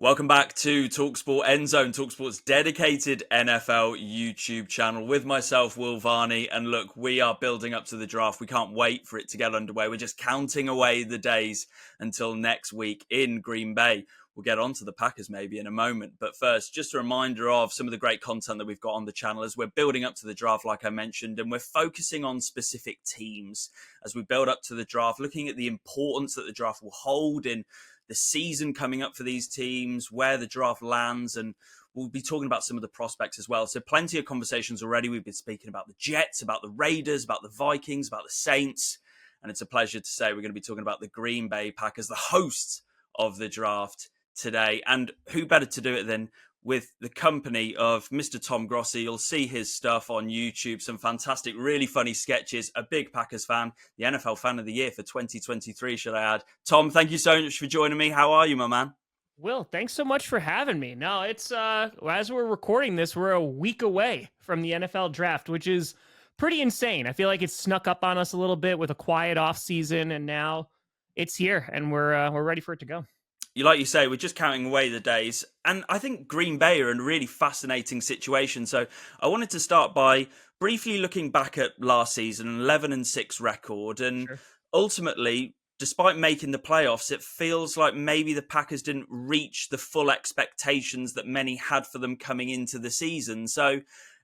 Welcome back to talkSPORT End Zone, talkSPORT's dedicated NFL YouTube channel with myself, Will Varney. And look, we are building up to the draft. We can't wait for it to get underway. We're just counting away the days until next week in Green Bay. We'll get on to the Packers maybe in a moment. But first, just a reminder of some of the great content that we've got on the channel as we're building up to the draft, like I mentioned, and we're focusing on specific teams as we build up to the draft, looking at the importance that the draft will hold in the season coming up for these teams, where the draft lands, and we'll be talking about some of the prospects as well. So plenty of conversations already. We've been speaking about the Jets, about the Raiders, about the Vikings, about the Saints, and it's a pleasure to say we're going to be talking about the Green Bay Packers, the hosts of the draft today. And who better to do it than with the company of Mr. Tom Grossi. You'll see his stuff on YouTube, some fantastic, really funny sketches, a big Packers fan, the NFL Fan of the Year for 2023, should I add. Tom, thank you so much for joining me. How are you, my man? Will, thanks so much for having me. No, it's as we're recording this, we're a week away from the NFL draft, which is pretty insane. I feel like it's snuck up on us a little bit with a quiet off season, and now it's here, and we're ready for it to go. Like you say, we're just counting away the days. And I think Green Bay are in a really fascinating situation. So I wanted to start by briefly looking back at last season, an 11-6 record. And Sure. ultimately, despite making the playoffs, it feels like maybe the Packers didn't reach the full expectations that many had for them coming into the season. So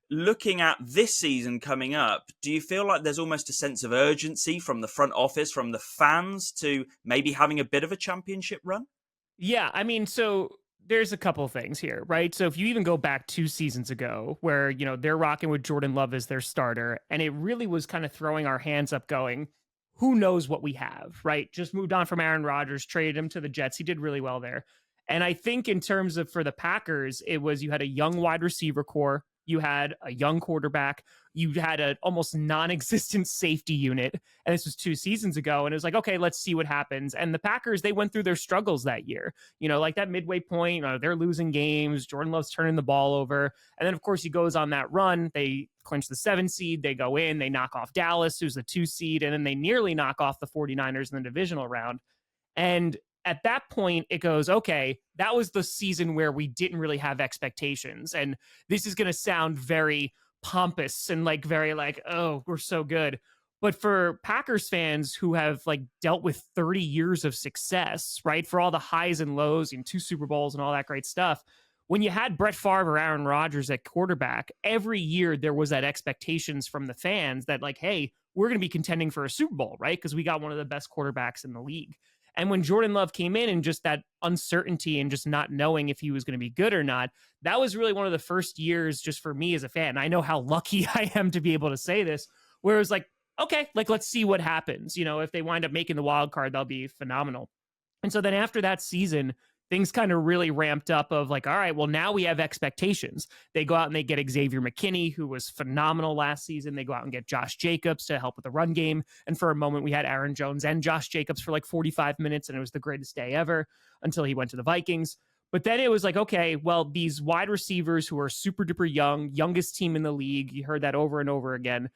looking at this season coming up, do you feel like there's almost a sense of urgency from the front office, from the fans, to maybe having a bit of a championship run? Yeah, I mean, so there's a couple of things here, right? So if you even go back 2 seasons ago, where they're rocking with Jordan Love as their starter, and it really was kind of throwing our hands up, going, "Who knows what we have?" Right? Just moved on from Aaron Rodgers, traded him to the Jets. He did really well there, and I think in terms of for the Packers, it was you had a young wide receiver core, you had a young quarterback, you had an almost non-existent safety unit, and this was 2 seasons ago, and it was like, okay, let's see what happens. And the Packers, they went through their struggles that year, like that midway point, they're losing games, Jordan Love's turning the ball over, and then of course he goes on that run, they clinch the 7 seed, they go in, they knock off Dallas, who's the 2 seed, and then they nearly knock off the 49ers in the divisional round. And at that point, it goes, okay, that was the season where we didn't really have expectations. And this is going to sound very pompous and like very like, oh, we're so good. But for Packers fans who have like dealt with 30 years of success, right? For all the highs and lows and 2 Super Bowls and all that great stuff, when you had Brett Favre or Aaron Rodgers at quarterback, every year there was that expectations from the fans that like, hey, we're going to be contending for a Super Bowl, right? Because we got one of the best quarterbacks in the league. And when Jordan Love came in and just that uncertainty and just not knowing if he was going to be good or not, that was really one of the first years just for me as a fan. I know how lucky I am to be able to say this, where it was like, okay, like let's see what happens. If they wind up making the wild card, that'll be phenomenal. And so then after that season, things kind of really ramped up of like, all right, well, now we have expectations. They go out and they get Xavier McKinney, who was phenomenal last season. They go out and get Josh Jacobs to help with the run game. And for a moment, we had Aaron Jones and Josh Jacobs for like 45 minutes, and it was the greatest day ever until he went to the Vikings. But then it was like, okay, well, these wide receivers who are super duper young, youngest team in the league, you heard that over and over again.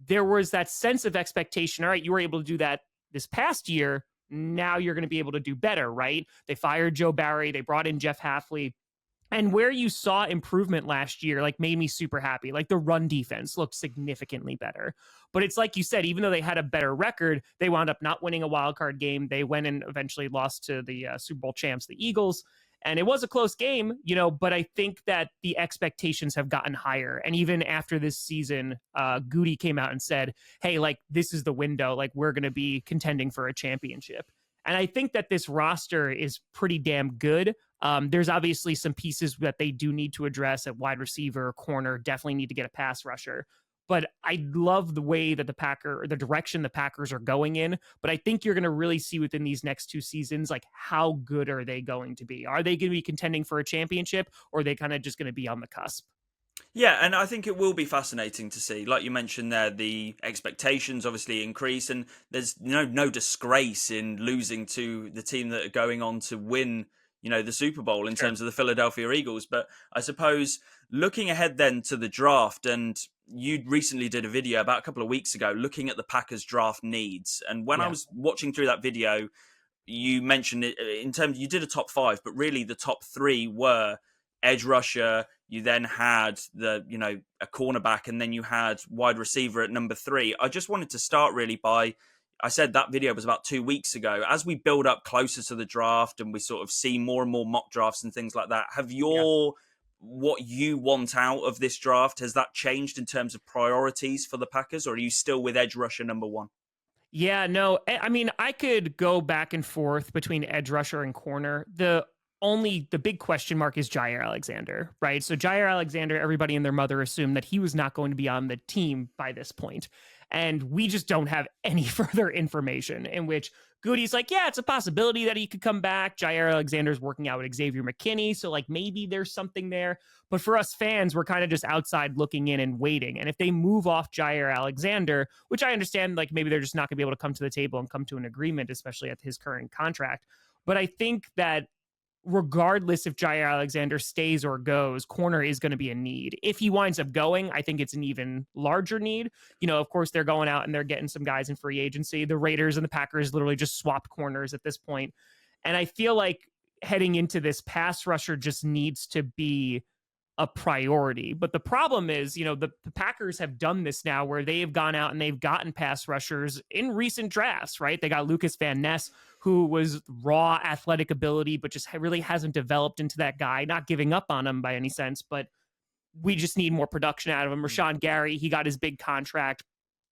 There was that sense of expectation. All right, you were able to do that this past year. Now you're going to be able to do better, right? They fired Joe Barry. They brought in Jeff Hafley. And where you saw improvement last year, like made me super happy. Like the run defense looked significantly better. But it's like you said, even though they had a better record, they wound up not winning a wild card game. They went and eventually lost to the Super Bowl champs, the Eagles. And it was a close game, but I think that the expectations have gotten higher. And even after this season, Goody came out and said, hey, like, this is the window. Like, we're going to be contending for a championship. And I think that this roster is pretty damn good. There's obviously some pieces that they do need to address at wide receiver, corner, definitely need to get a pass rusher. But I love the way that the direction the Packers are going in. But I think you're going to really see within these next 2 seasons, like how good are they going to be? Are they going to be contending for a championship, or are they kind of just going to be on the cusp? Yeah, and I think it will be fascinating to see. Like you mentioned there, the expectations obviously increase, and there's no disgrace in losing to the team that are going on to win, the Super Bowl in terms of the Philadelphia Eagles. But I suppose looking ahead then to the draft, and you recently did a video about a couple of weeks ago looking at the Packers draft needs. And when I was watching through that video, you mentioned it in terms, you did a top five, but really the top three were edge rusher. You then had a cornerback, and then you had wide receiver at number three. I just wanted to start really by, I said that video was about 2 weeks ago. As we build up closer to the draft and we sort of see more and more mock drafts and things like that, have Yeah. what you want out of this draft, has that changed in terms of priorities for the Packers, or are you still with edge rusher number one? Yeah, no, I mean, I could go back and forth between edge rusher and corner. The big question mark is Jair Alexander, right? So Jair Alexander, everybody and their mother assumed that he was not going to be on the team by this point. And we just don't have any further information, in which Goody's like, yeah, it's a possibility that he could come back. Jair Alexander's working out with Xavier McKinney. So like maybe there's something there. But for us fans, we're kind of just outside looking in and waiting. And if they move off Jair Alexander, which I understand, like maybe they're just not going to be able to come to the table and come to an agreement, especially at his current contract. But I think that regardless if Jair Alexander stays or goes, corner is going to be a need. If he winds up going, I think it's an even larger need. Of course, they're going out and they're getting some guys in free agency. The Raiders and the Packers literally just swapped corners at this point. And I feel like heading into this, pass rusher just needs to be a priority. But the problem is, the Packers have done this now where they have gone out and they've gotten pass rushers in recent drafts, right? They got Lucas Van Ness, who was raw athletic ability, but just really hasn't developed into that guy. Not giving up on him by any sense, but we just need more production out of him. Rashawn Gary, he got his big contract.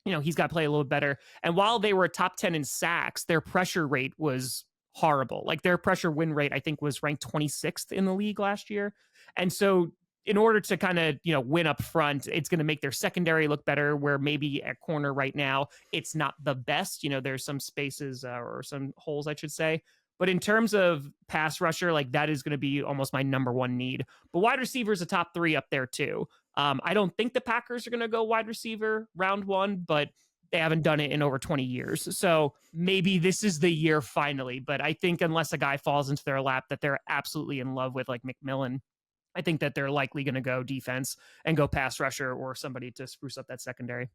He's got to play a little better. And while they were top 10 in sacks, their pressure rate was horrible. Like their pressure win rate, I think, was ranked 26th in the league last year. And so in order to kind of, win up front, it's going to make their secondary look better, where maybe at corner right now, it's not the best. There's some spaces or some holes, I should say. But in terms of pass rusher, like that is going to be almost my number one need. But wide receiver is a top three up there too. I don't think the Packers are going to go wide receiver round one, but they haven't done it in over 20 years. So maybe this is the year finally. But I think unless a guy falls into their lap that they're absolutely in love with, like McMillan, I think that they're likely going to go defense and go pass rusher or somebody to spruce up that secondary.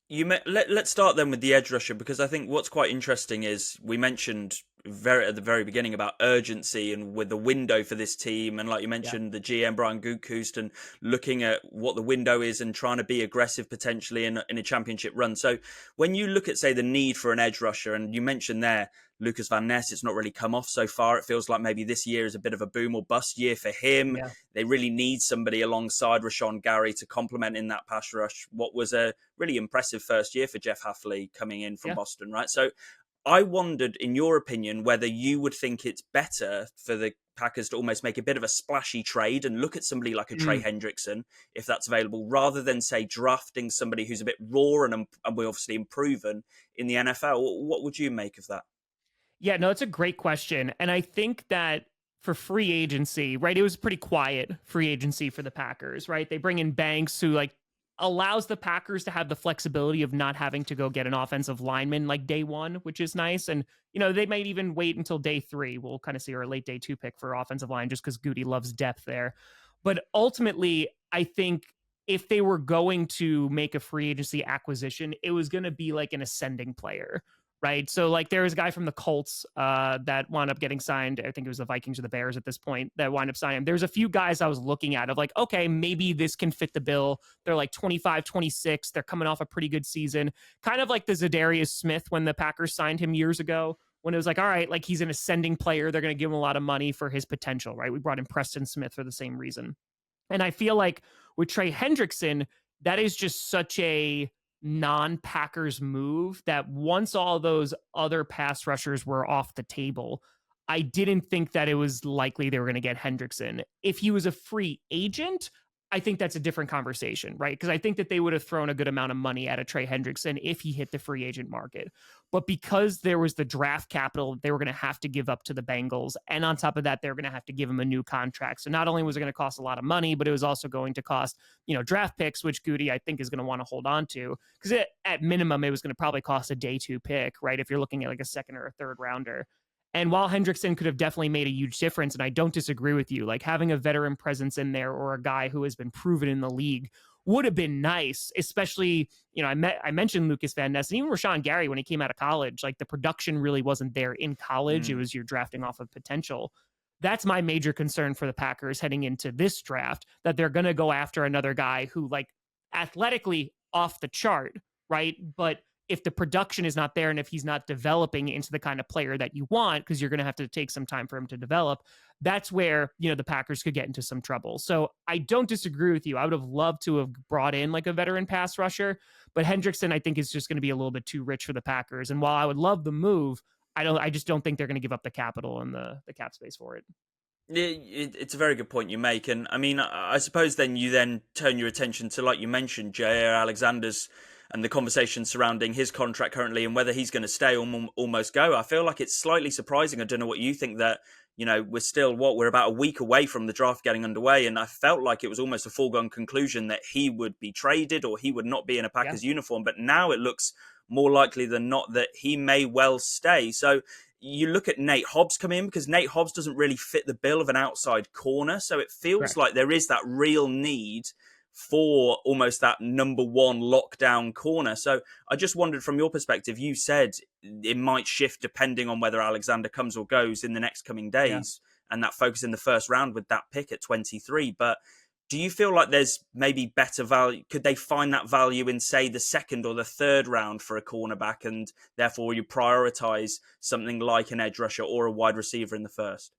Let's start then with the edge rusher, because I think what's quite interesting is we mentioned at the very beginning about urgency and with the window for this team, and like you mentioned, the GM Brian Gutekunst, and looking at what the window is and trying to be aggressive potentially in a championship run. So when you look at, say, the need for an edge rusher, and you mentioned there Lucas Van Ness, it's not really come off so far. It feels like maybe this year is a bit of a boom or bust year for him. Yeah. They really need somebody alongside Rashawn Gary to complement in that pass rush. What was a really impressive first year for Jeff Hafley coming in from Boston, right? So I wondered, in your opinion, whether you would think it's better for the Packers to almost make a bit of a splashy trade and look at somebody like a Trey Hendrickson, if that's available, rather than, say, drafting somebody who's a bit raw and we're obviously unproven in the NFL. What would you make of that? Yeah, no, it's a great question. And I think that for free agency, right, it was pretty quiet free agency for the Packers, right? They bring in Banks, who like allows the Packers to have the flexibility of not having to go get an offensive lineman like day one, which is nice. And, they might even wait until day three. We'll kind of see, or a late day two pick for offensive line, just because Goody loves depth there. But ultimately, I think if they were going to make a free agency acquisition, it was going to be like an ascending player, right? So like there was a guy from the Colts that wound up getting signed. I think it was the Vikings or the Bears at this point that wound up signing him. There's a few guys I was looking at of like, okay, maybe this can fit the bill. They're like 25, 26. They're coming off a pretty good season. Kind of like the Zadarius Smith when the Packers signed him years ago, when it was like, all right, like he's an ascending player. They're going to give him a lot of money for his potential, right? We brought in Preston Smith for the same reason. And I feel like with Trey Hendrickson, that is just such a non-Packers move that once all those other pass rushers were off the table, I didn't think that it was likely they were going to get Hendrickson. If he was a free agent, I think that's a different conversation, right? Because I think that they would have thrown a good amount of money at a Trey Hendrickson if he hit the free agent market. But because there was the draft capital they were going to have to give up to the Bengals, and on top of that, they were going to have to give him a new contract. So not only was it going to cost a lot of money, but it was also going to cost, draft picks, which Goody, I think, is going to want to hold on to. Because at minimum, it was going to probably cost a day two pick, right? If you're looking at like a second or a third rounder. And while Hendrickson could have definitely made a huge difference, and I don't disagree with you, like having a veteran presence in there or a guy who has been proven in the league would have been nice, especially, I mentioned Lucas Van Ness and even Rashawn Gary when he came out of college. Like, the production really wasn't there in college. It was you're drafting off of potential. That's my major concern for the Packers heading into this draft, that they're going to go after another guy who, like, athletically off the chart, right? But if the production is not there and if he's not developing into the kind of player that you want, because you're going to have to take some time for him to develop, that's where, the Packers could get into some trouble. So I don't disagree with you. I would have loved to have brought in like a veteran pass rusher, but Hendrickson, I think, is just going to be a little bit too rich for the Packers. And while I would love the move, I just don't think they're going to give up the capital and the cap space for it. It's a very good point you make. And I mean, I suppose then you then turn your attention to, like you mentioned, Jair Alexander's and the conversation surrounding his contract currently and whether he's going to stay or almost go. I feel like it's slightly surprising. I don't know what you think, that, we're still, we're about a week away from the draft getting underway. And I felt like it was almost a foregone conclusion that he would be traded or he would not be in a Packers uniform. But now it looks more likely than not that he may well stay. So you look at Nate Hobbs come in, because Nate Hobbs doesn't really fit the bill of an outside corner. So it feels like there is that real need for almost that number one lockdown corner. So I just wondered, from your perspective, you said it might shift depending on whether Alexander comes or goes in the next coming days, and that focus in the first round with that pick at 23. But do you feel like there's maybe better value? Could they find that value in, say, the second or the third round for a cornerback, and therefore you prioritize something like an edge rusher or a wide receiver in the first?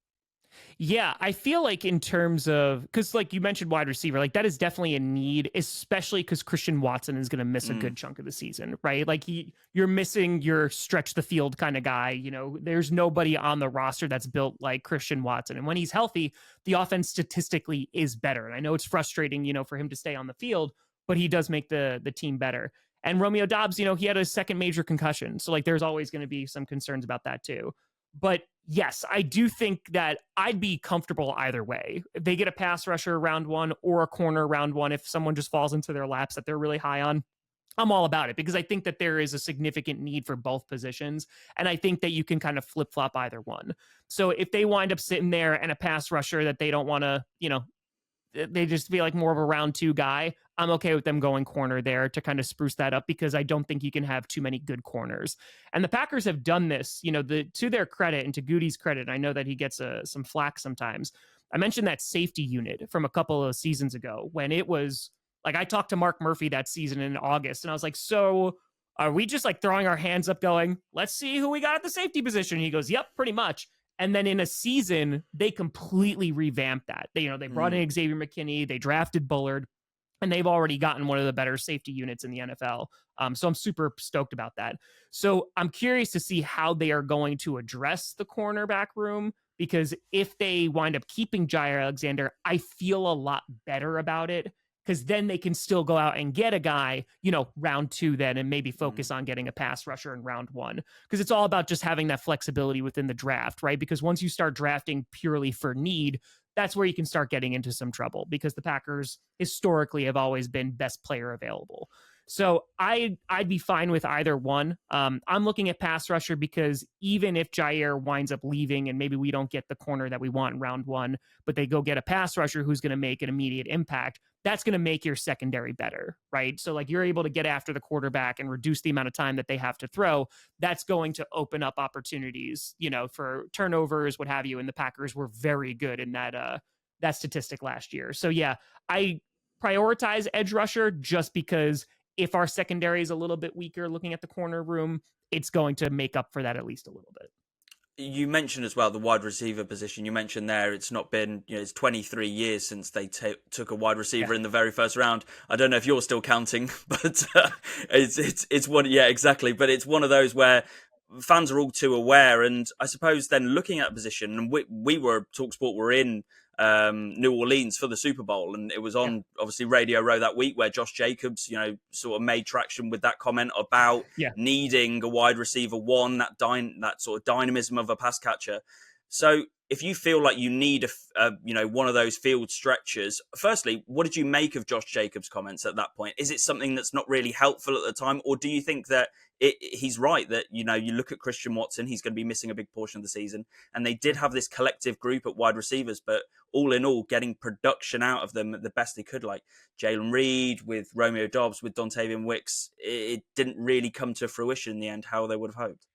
Yeah, I feel like in terms of, because like you mentioned wide receiver, like that is definitely a need, especially because Christian Watson is going to miss a good chunk of the season, right? Like you're missing your stretch the field kind of guy. There's nobody on the roster that's built like Christian Watson. And when he's healthy, the offense statistically is better. And I know it's frustrating, for him to stay on the field, but he does make the team better. And Romeo Doubs, he had a second major concussion. So like there's always going to be some concerns about that too. But yes, I do think that I'd be comfortable either way. If they get a pass rusher round one or a corner round one, if someone just falls into their laps that they're really high on, I'm all about it, because I think that there is a significant need for both positions. And I think that you can kind of flip flop either one. So if they wind up sitting there and a pass rusher that they don't want to, they just feel like more of a round two guy, I'm okay with them going corner there to kind of spruce that up, because I don't think you can have too many good corners. And the Packers have done this, to their credit and to Goody's credit. I know that he gets some flack sometimes. I mentioned that safety unit from a couple of seasons ago when it was like, I talked to Mark Murphy that season in August and I was like, so are we just like throwing our hands up going, let's see who we got at the safety position? And he goes, yep, pretty much. And then in a season, they completely revamped that. They brought in Xavier McKinney, they drafted Bullard, and they've already gotten one of the better safety units in the NFL. So I'm super stoked about that. So I'm curious to see how they are going to address the cornerback room, because if they wind up keeping Jair Alexander, I feel a lot better about it, because then they can still go out and get a guy, round two then, and maybe focus on getting a pass rusher in round one. Because it's all about just having that flexibility within the draft, right? Because once you start drafting purely for need, that's where you can start getting into some trouble, because the Packers historically have always been best player available. So I'd be fine with either one. I'm looking at pass rusher, because even if Jair winds up leaving and maybe we don't get the corner that we want in round one, but they go get a pass rusher who's going to make an immediate impact, that's going to make your secondary better, right? So like you're able to get after the quarterback and reduce the amount of time that they have to throw. That's going to open up opportunities, for turnovers, what have you. And the Packers were very good in that statistic last year. So yeah, I prioritize edge rusher just because if our secondary is a little bit weaker looking at the corner room, it's going to make up for that at least a little bit. You mentioned as well the wide receiver position. You mentioned there it's not been, it's 23 years since they took a wide receiver in the very first round. I don't know if you're still counting, but it's one, yeah, exactly. But it's one of those where fans are all too aware. And I suppose then looking at a position, and we were, talkSPORT were in New Orleans for the Super Bowl, and it was on obviously Radio Row that week where Josh Jacobs, sort of made traction with that comment about needing a wide receiver one, that sort of dynamism of a pass catcher. So if you feel like you need one of those field stretchers, firstly, what did you make of Josh Jacobs' comments at that point? Is it something that's not really helpful at the time, or do you think that he's right that, you look at Christian Watson, he's going to be missing a big portion of the season, and they did have this collective group at wide receivers, but all in all, getting production out of them the best they could, like Jalen Reed with Romeo Dobbs, with Dontavian Wicks, it didn't really come to fruition in the end how they would have hoped.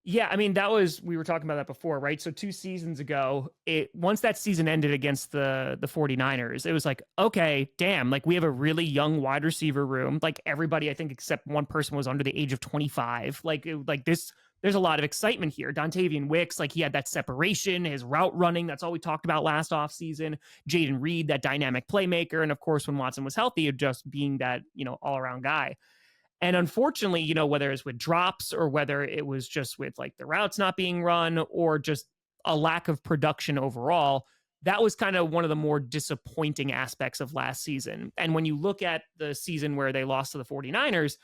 Yeah, I mean, we were talking about that before, right? So 2 seasons ago, once that season ended against the 49ers, it was like, okay, damn, like we have a really young wide receiver room. Like everybody, I think, except one person was under the age of 25. There's a lot of excitement here. Dontavian Wicks, like he had that separation, his route running. That's all we talked about last offseason. Jaden Reed, that dynamic playmaker. And of course, when Watson was healthy, just being that, all around guy. And unfortunately, whether it's with drops or whether it was just with like the routes not being run or just a lack of production overall, that was kind of one of the more disappointing aspects of last season. And when you look at the season where they lost to the 49ers,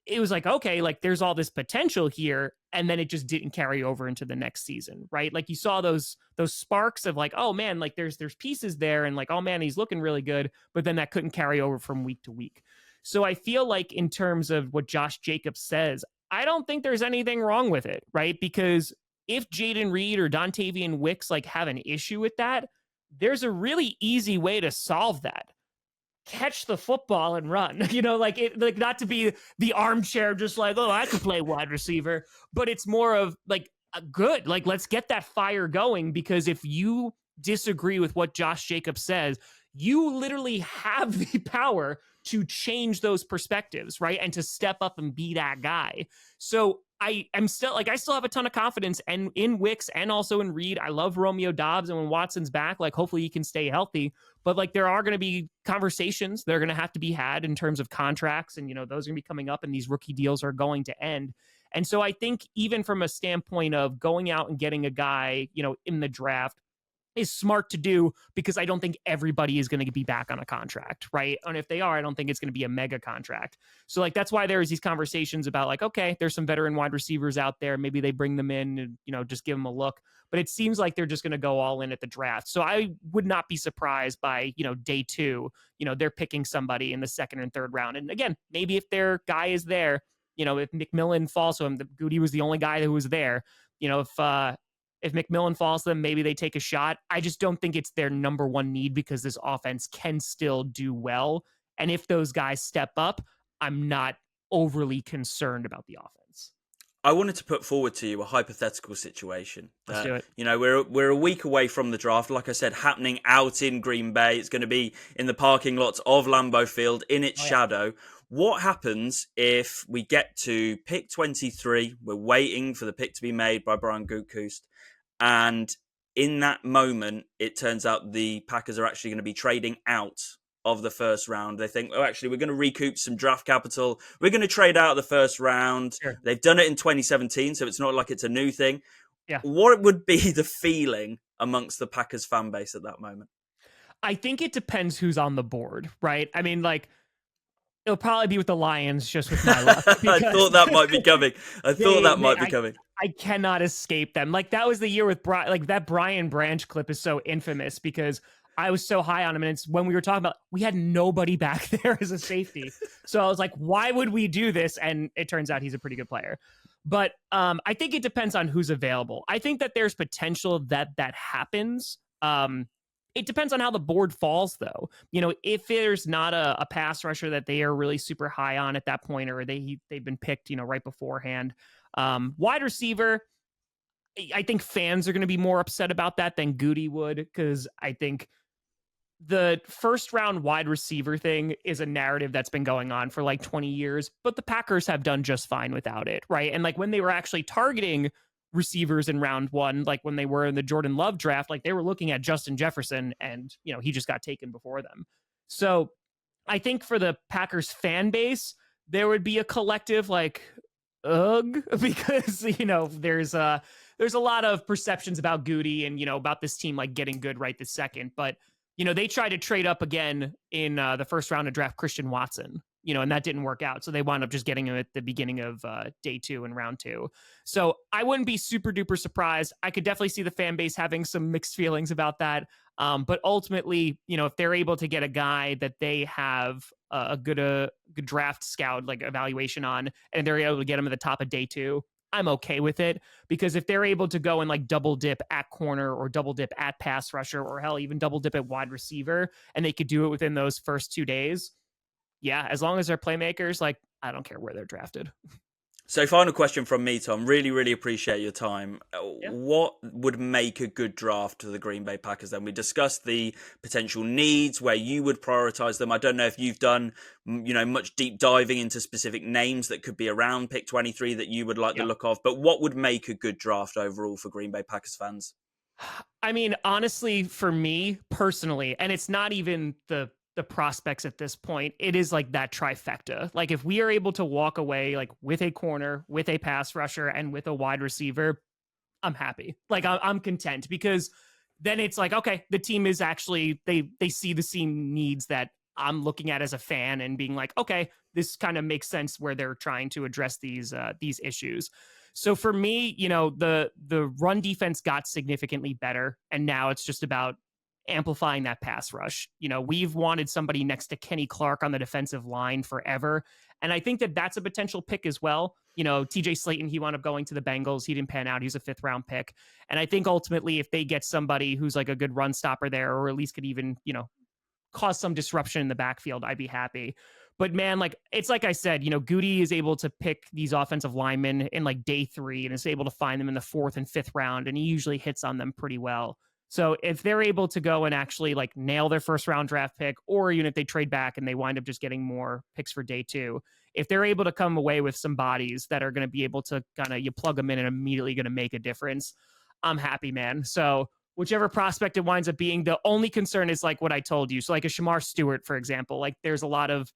it was like, okay, like there's all this potential here. And then it just didn't carry over into the next season, right? Like you saw those sparks of like, oh man, like there's pieces there and like, oh man, he's looking really good. But then that couldn't carry over from week to week. So I feel like in terms of what Josh Jacobs says, I don't think there's anything wrong with it, right? Because if Jaden Reed or Dontavian Wicks like have an issue with that, there's a really easy way to solve that. Catch the football and run, like not to be the armchair, just like, oh, I could play wide receiver, but it's more of like good, like let's get that fire going, because if you disagree with what Josh Jacobs says, you literally have the power to change those perspectives, right? And to step up and be that guy. So I still have a ton of confidence and in Wicks and also in Reed. I love Romeo Dobbs, and when Watson's back, like hopefully he can stay healthy. But like there are going to be conversations that are going to have to be had in terms of contracts, and those are going to be coming up, and these rookie deals are going to end. And so I think even from a standpoint of going out and getting a guy, in the draft is smart to do, because I don't think everybody is going to be back on a contract, right? And if they are, I don't think it's going to be a mega contract. So like that's why there's these conversations about like, okay, there's some veteran wide receivers out there, maybe they bring them in and just give them a look. But it seems like they're just going to go all in at the draft. So I would not be surprised by day 2, they're picking somebody in the second and third round. And again, maybe if their guy is there, if McMillan falls to him, Goody was the only guy who was there. If McMillan falls to them, maybe they take a shot. I just don't think it's their number one need, because this offense can still do well. And if those guys step up, I'm not overly concerned about the offense. I wanted to put forward to you a hypothetical situation. Let's do it. We're a week away from the draft. Like I said, happening out in Green Bay. It's going to be in the parking lots of Lambeau Field in its shadow. What happens if we get to pick 23? We're waiting for the pick to be made by Brian Gutekunst. And in that moment, it turns out the Packers are actually going to be trading out of the first round. They think, oh, actually, we're going to recoup some draft capital. We're going to trade out of the first round. Sure. They've done it in 2017, so it's not like it's a new thing. Yeah. What would be the feeling amongst the Packers fan base at that moment? I think it depends who's on the board, right? I mean, like, it'll probably be with the Lions, just with my luck. I thought that might be coming. I cannot escape them. Like that was the year with Brian, like that Brian Branch clip is so infamous because I was so high on him. And it's when we were talking about, we had nobody back there as a safety. So I was like, why would we do this? And it turns out he's a pretty good player. But I think it depends on who's available. I think that there's potential that happens. It depends on how the board falls, though. If there's not a pass rusher that they are really super high on at that point, or they've been picked, right beforehand. Wide receiver, I think fans are going to be more upset about that than Goody would, because I think the first round wide receiver thing is a narrative that's been going on for like 20 years, but the Packers have done just fine without it, right? And like when they were actually targeting receivers in round 1, like when they were in the Jordan Love draft, like they were looking at Justin Jefferson, and he just got taken before them. So I think for the Packers fan base, there would be a collective like, ugh, because there's a lot of perceptions about Goody and about this team like getting good right this second. But they tried to trade up again in the first round to draft Christian Watson, and that didn't work out. So they wound up just getting him at the beginning of day 2 and round 2. So I wouldn't be super duper surprised. I could definitely see the fan base having some mixed feelings about that. But ultimately, if they're able to get a guy that they have a good draft scout like evaluation on, and they're able to get him at the top of day 2, I'm okay with it, because if they're able to go and like double dip at corner or double dip at pass rusher, or hell, even double dip at wide receiver, and they could do it within those first 2 days, yeah, as long as they're playmakers, like, I don't care where they're drafted. So, final question from me, Tom. Really, really appreciate your time. Yeah. What would make a good draft to the Green Bay Packers then? We discussed the potential needs, where you would prioritize them. I don't know if you've done, much deep diving into specific names that could be around pick 23 that you would like the look of, but what would make a good draft overall for Green Bay Packers fans? I mean, honestly, for me personally, and it's not even the prospects at this point, it is like that trifecta. Like, if we are able to walk away like with a corner, with a pass rusher, and with a wide receiver, I'm happy. Like, I'm content, because then it's like, okay, the team is actually, they see the same needs that I'm looking at as a fan, and being like, okay, this kind of makes sense where they're trying to address these issues. So for me, the run defense got significantly better, and now it's just about amplifying that pass rush. We've wanted somebody next to Kenny Clark on the defensive line forever, and I think that that's a potential pick as well. TJ Slayton, he wound up going to the Bengals. He didn't pan out. He's a 5th round pick. And I think ultimately, if they get somebody who's like a good run stopper there, or at least could even, cause some disruption in the backfield, I'd be happy. But man, like, it's like I said, Goody is able to pick these offensive linemen in like day 3, and is able to find them in the 4th and 5th round, and he usually hits on them pretty well. So if they're able to go and actually like nail their 1st round draft pick, or even if they trade back and they wind up just getting more picks for day 2, if they're able to come away with some bodies that are going to be able to kind of, you plug them in and immediately going to make a difference, I'm happy, man. So whichever prospect it winds up being, the only concern is like what I told you. So like a Shamar Stewart, for example, like there's a lot of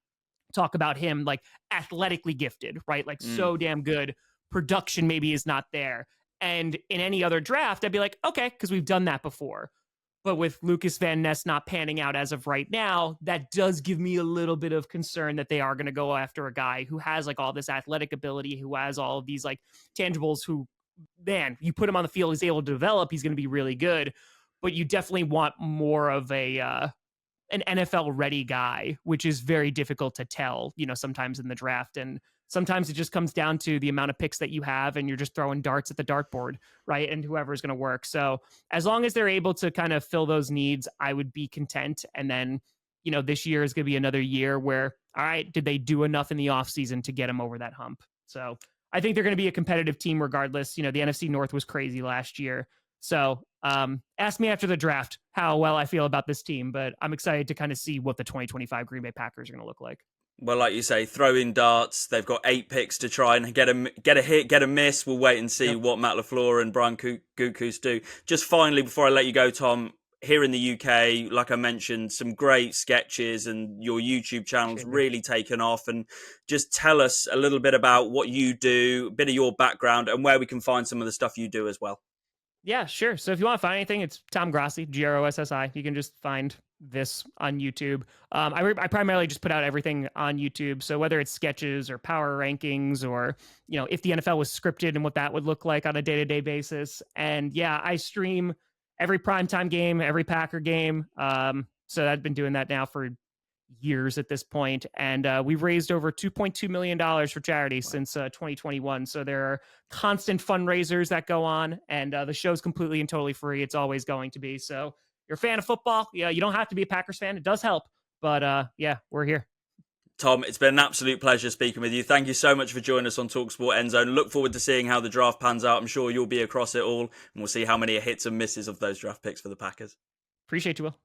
talk about him like athletically gifted, right? Like so damn good. Production maybe is not there. And in any other draft, I'd be like, okay, because we've done that before. But with Lucas Van Ness not panning out as of right now, that does give me a little bit of concern that they are going to go after a guy who has like all this athletic ability, who has all of these like tangibles, who, man, you put him on the field, he's able to develop, he's going to be really good. But you definitely want more of an NFL ready guy, which is very difficult to tell, sometimes in the draft. And sometimes it just comes down to the amount of picks that you have, and you're just throwing darts at the dartboard, right? And whoever is going to work. So as long as they're able to kind of fill those needs, I would be content. And then, this year is going to be another year where, all right, did they do enough in the offseason to get them over that hump? So I think they're going to be a competitive team regardless. The NFC North was crazy last year. So ask me after the draft how well I feel about this team, but I'm excited to kind of see what the 2025 Green Bay Packers are going to look like. Well, like you say, throw in darts. They've got 8 picks to try and get a hit, get a miss. We'll wait and see what Matt LaFleur and Brian Gutekunst do. Just finally, before I let you go, Tom, here in the UK, like I mentioned, some great sketches, and your YouTube channel's really taken off. And just tell us a little bit about what you do, a bit of your background, and where we can find some of the stuff you do as well. Yeah, sure. So if you want to find anything, it's Tom Grossi, Grossi. You can just find this on YouTube. I primarily just put out everything on YouTube. So whether it's sketches or power rankings, or, if the NFL was scripted and what that would look like on a day-to-day basis. And yeah, I stream every primetime game, every Packer game. So I've been doing that now for years at this point, and we've raised over $2.2 million for charity since 2021. So there are constant fundraisers that go on, and the show's completely and totally free. It's always going to be. So you're a fan of football, yeah, you don't have to be a Packers fan. It does help, but yeah, we're here. Tom, it's been an absolute pleasure speaking with you. Thank you so much for joining us on talkSPORT Endzone. Look forward to seeing how the draft pans out. I'm sure you'll be across it all, and we'll see how many hits and misses of those draft picks for the Packers. Appreciate you, Will.